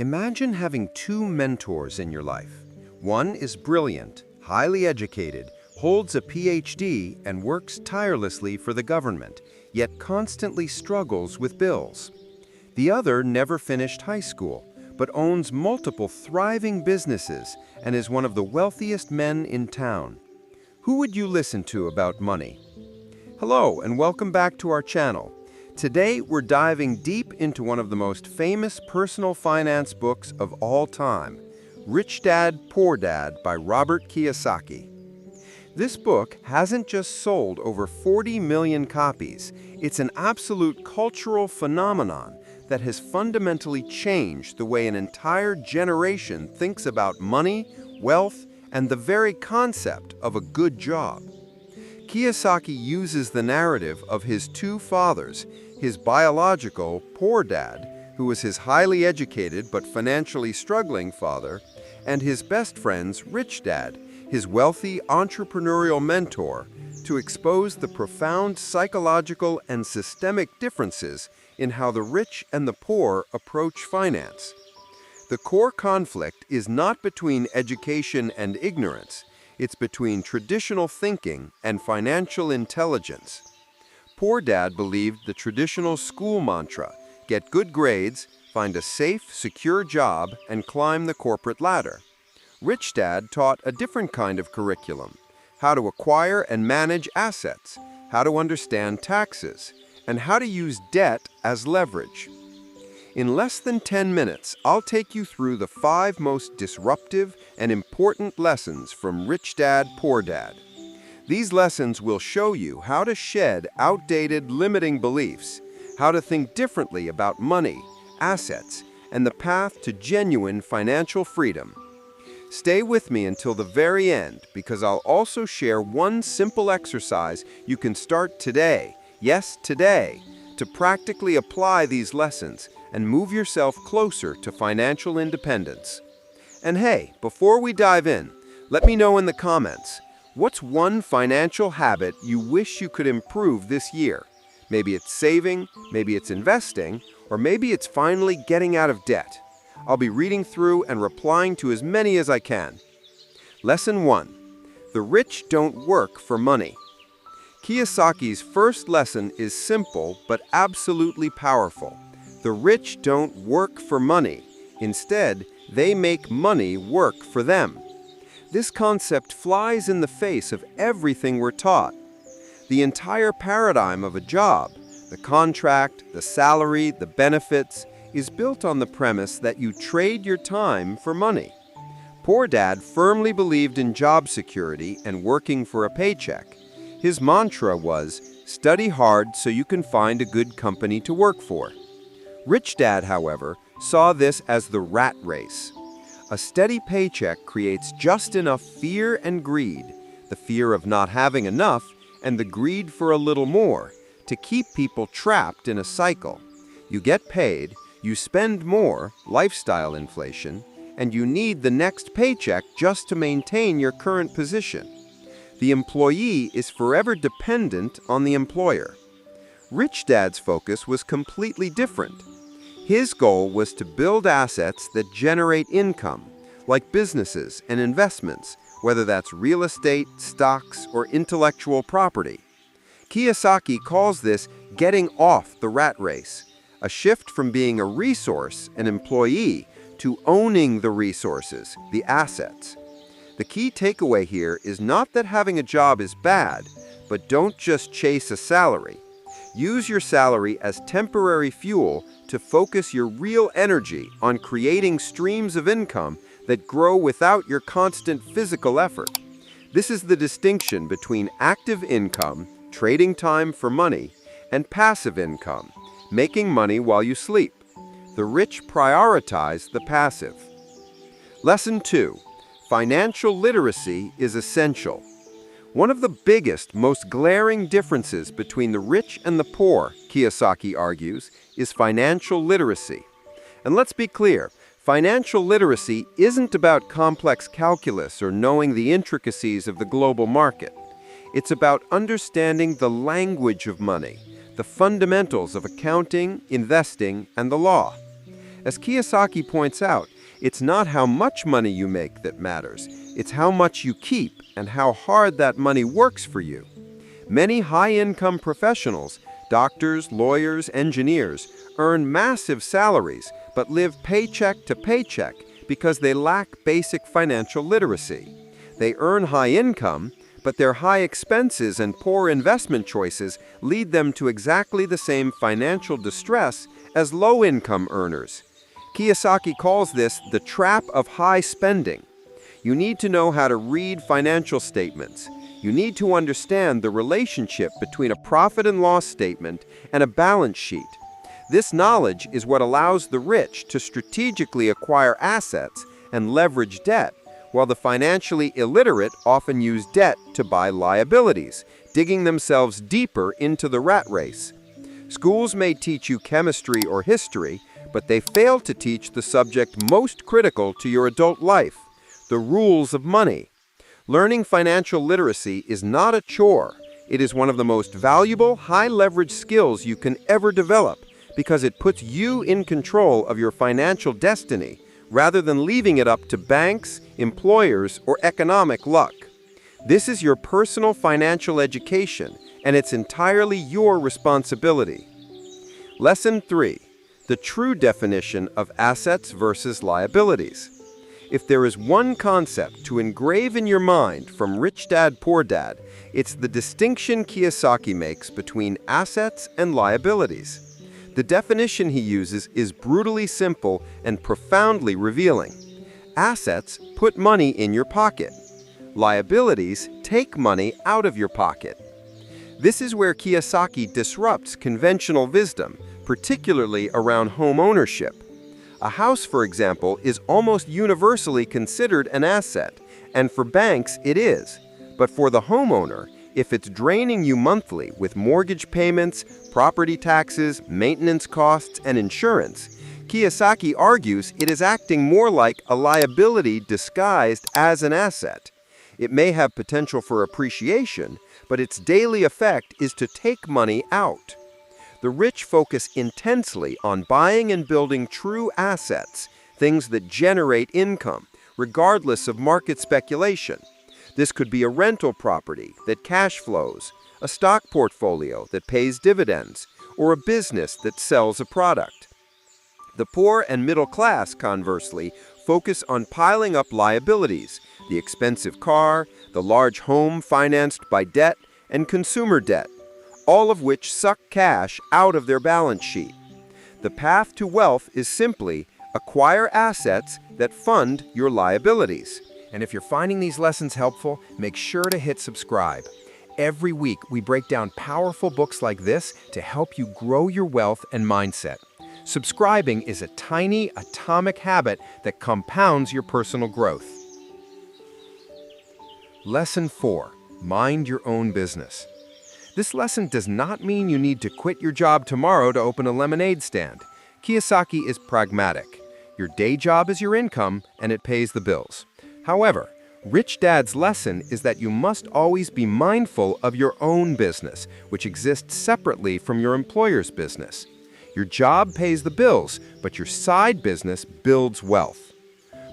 Imagine having two mentors in your life. One is brilliant, highly educated, holds a PhD, and works tirelessly for the government, yet constantly struggles with bills. The other never finished high school, but owns multiple thriving businesses and is one of the wealthiest men in town. Who would you listen to about money? Hello, and welcome back to our channel. Today, we're diving deep into one of the most famous personal finance books of all time, Rich Dad, Poor Dad by Robert Kiyosaki. This book hasn't just sold over 40 million copies, it's an absolute cultural phenomenon that has fundamentally changed the way an entire generation thinks about money, wealth, and the very concept of a good job. Kiyosaki uses the narrative of his two fathers, his biological, poor dad, who was his highly educated but financially struggling father, and his best friend's rich dad, his wealthy entrepreneurial mentor, to expose the profound psychological and systemic differences in how the rich and the poor approach finance. The core conflict is not between education and ignorance, it's between traditional thinking and financial intelligence. Poor Dad believed the traditional school mantra, get good grades, find a safe, secure job, and climb the corporate ladder. Rich Dad taught a different kind of curriculum, how to acquire and manage assets, how to understand taxes, and how to use debt as leverage. In less than 10 minutes, I'll take you through the 5 most disruptive and important lessons from Rich Dad, Poor Dad. These lessons will show you how to shed outdated, limiting beliefs, how to think differently about money, assets, and the path to genuine financial freedom. Stay with me until the very end because I'll also share one simple exercise you can start today, yes, today, to practically apply these lessons and move yourself closer to financial independence. And hey, before we dive in, let me know in the comments, what's one financial habit you wish you could improve this year? Maybe it's saving, maybe it's investing, or maybe it's finally getting out of debt. I'll be reading through and replying to as many as I can. Lesson 1. The rich don't work for money. Kiyosaki's first lesson is simple but absolutely powerful. The rich don't work for money. Instead, they make money work for them. This concept flies in the face of everything we're taught. The entire paradigm of a job, the contract, the salary, the benefits, is built on the premise that you trade your time for money. Poor Dad firmly believed in job security and working for a paycheck. His mantra was, study hard so you can find a good company to work for. Rich Dad, however, saw this as the rat race. A steady paycheck creates just enough fear and greed, the fear of not having enough and the greed for a little more, to keep people trapped in a cycle. You get paid, you spend more, lifestyle inflation, and you need the next paycheck just to maintain your current position. The employee is forever dependent on the employer. Rich Dad's focus was completely different. His goal was to build assets that generate income, like businesses and investments, whether that's real estate, stocks, or intellectual property. Kiyosaki calls this getting off the rat race, a shift from being a resource, an employee, to owning the resources, the assets. The key takeaway here is not that having a job is bad, but don't just chase a salary. Use your salary as temporary fuel to focus your real energy on creating streams of income that grow without your constant physical effort. This is the distinction between active income, trading time for money, and passive income, making money while you sleep. The rich prioritize the passive. Lesson 2. Financial literacy is essential. One of the biggest, most glaring differences between the rich and the poor, Kiyosaki argues, is financial literacy. And let's be clear, financial literacy isn't about complex calculus or knowing the intricacies of the global market. It's about understanding the language of money, the fundamentals of accounting, investing, and the law. As Kiyosaki points out, it's not how much money you make that matters. It's how much you keep and how hard that money works for you. Many high-income professionals, doctors, lawyers, engineers, earn massive salaries but live paycheck to paycheck because they lack basic financial literacy. They earn high income, but their high expenses and poor investment choices lead them to exactly the same financial distress as low-income earners. Kiyosaki calls this the trap of high spending. You need to know how to read financial statements. You need to understand the relationship between a profit and loss statement and a balance sheet. This knowledge is what allows the rich to strategically acquire assets and leverage debt, while the financially illiterate often use debt to buy liabilities, digging themselves deeper into the rat race. Schools may teach you chemistry or history, but they fail to teach the subject most critical to your adult life, the rules of money. Learning financial literacy is not a chore. It is one of the most valuable, high-leverage skills you can ever develop because it puts you in control of your financial destiny rather than leaving it up to banks, employers, or economic luck. This is your personal financial education, and it's entirely your responsibility. Lesson 3. The true definition of assets versus liabilities. If there is one concept to engrave in your mind from Rich Dad, Poor Dad, it's the distinction Kiyosaki makes between assets and liabilities. The definition he uses is brutally simple and profoundly revealing. Assets put money in your pocket. Liabilities take money out of your pocket. This is where Kiyosaki disrupts conventional wisdom, particularly around home ownership. A house, for example, is almost universally considered an asset, and for banks it is. But for the homeowner, if it's draining you monthly with mortgage payments, property taxes, maintenance costs, and insurance, Kiyosaki argues it is acting more like a liability disguised as an asset. It may have potential for appreciation, but its daily effect is to take money out. The rich focus intensely on buying and building true assets, things that generate income, regardless of market speculation. This could be a rental property that cash flows, a stock portfolio that pays dividends, or a business that sells a product. The poor and middle class, conversely, focus on piling up liabilities, the expensive car, the large home financed by debt, and consumer debt, all of which suck cash out of their balance sheet. The path to wealth is simply acquire assets that fund your liabilities. And if you're finding these lessons helpful, make sure to hit subscribe. Every week, we break down powerful books like this to help you grow your wealth and mindset. Subscribing is a tiny, atomic habit that compounds your personal growth. Lesson 4. Mind your own business. This lesson does not mean you need to quit your job tomorrow to open a lemonade stand. Kiyosaki is pragmatic. Your day job is your income, and it pays the bills. However, Rich Dad's lesson is that you must always be mindful of your own business, which exists separately from your employer's business. Your job pays the bills, but your side business builds wealth.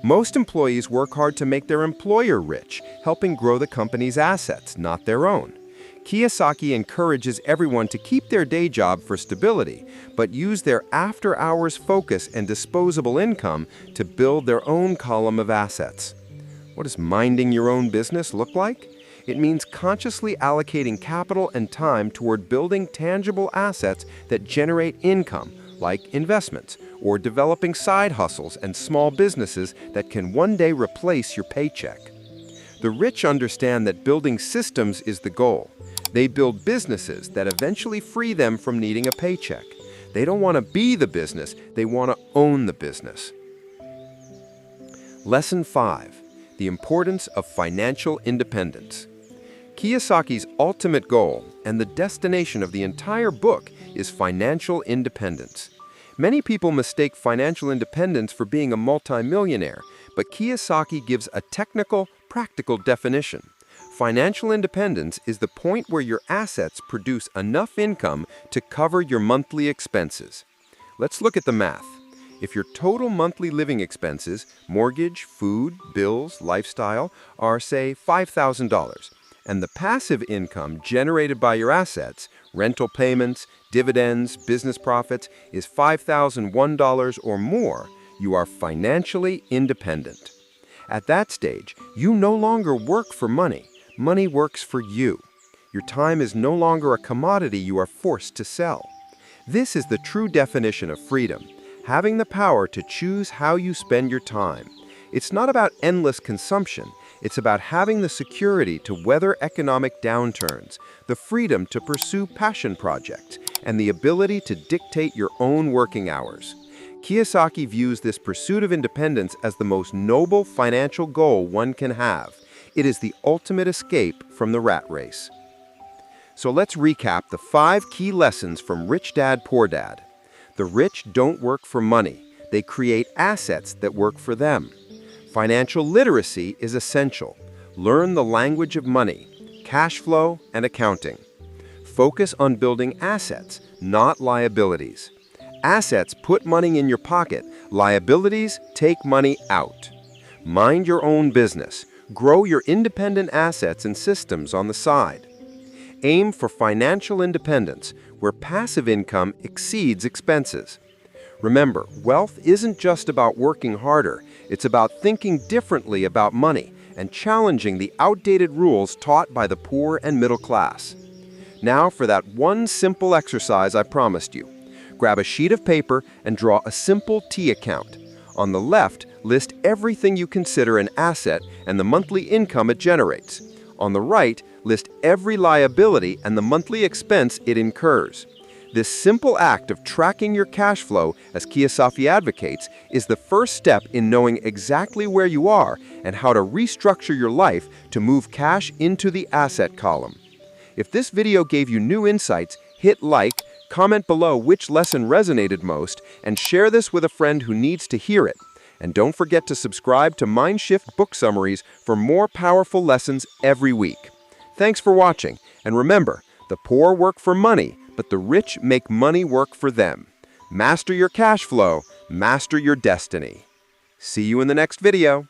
Most employees work hard to make their employer rich, helping grow the company's assets, not their own. Kiyosaki encourages everyone to keep their day job for stability, but use their after-hours focus and disposable income to build their own column of assets. What does minding your own business look like? It means consciously allocating capital and time toward building tangible assets that generate income, like investments, or developing side hustles and small businesses that can one day replace your paycheck. The rich understand that building systems is the goal. They build businesses that eventually free them from needing a paycheck. They don't want to be the business, they want to own the business. Lesson 5. The importance of financial independence. Kiyosaki's ultimate goal and the destination of the entire book is financial independence. Many people mistake financial independence for being a multimillionaire, but Kiyosaki gives a technical, practical definition. Financial independence is the point where your assets produce enough income to cover your monthly expenses. Let's look at the math. If your total monthly living expenses, mortgage, food, bills, lifestyle, are, say, $5,000, and the passive income generated by your assets, rental payments, dividends, business profits, is $5,001 or more, you are financially independent. At that stage, you no longer work for money. Money works for you. Your time is no longer a commodity you are forced to sell. This is the true definition of freedom, having the power to choose how you spend your time. It's not about endless consumption. It's about having the security to weather economic downturns, the freedom to pursue passion projects, and the ability to dictate your own working hours. Kiyosaki views this pursuit of independence as the most noble financial goal one can have. It is the ultimate escape from the rat race. So let's recap the 5 key lessons from Rich Dad, Poor Dad. The rich don't work for money. They create assets that work for them. Financial literacy is essential. Learn the language of money, cash flow, and accounting. Focus on building assets, not liabilities. Assets put money in your pocket. Liabilities take money out. Mind your own business. Grow your independent assets and systems on the side. Aim for financial independence, where passive income exceeds expenses. Remember, wealth isn't just about working harder. It's about thinking differently about money and challenging the outdated rules taught by the poor and middle class. Now for that one simple exercise I promised you. Grab a sheet of paper and draw a simple T account. On the left, list everything you consider an asset and the monthly income it generates. On the right, list every liability and the monthly expense it incurs. This simple act of tracking your cash flow, as Kiyosaki advocates, is the first step in knowing exactly where you are and how to restructure your life to move cash into the asset column. If this video gave you new insights, hit like, comment below which lesson resonated most, and share this with a friend who needs to hear it. And don't forget to subscribe to Mindshift Book Summaries for more powerful lessons every week. Thanks for watching, and remember, the poor work for money, but the rich make money work for them. Master your cash flow, master your destiny. See you in the next video.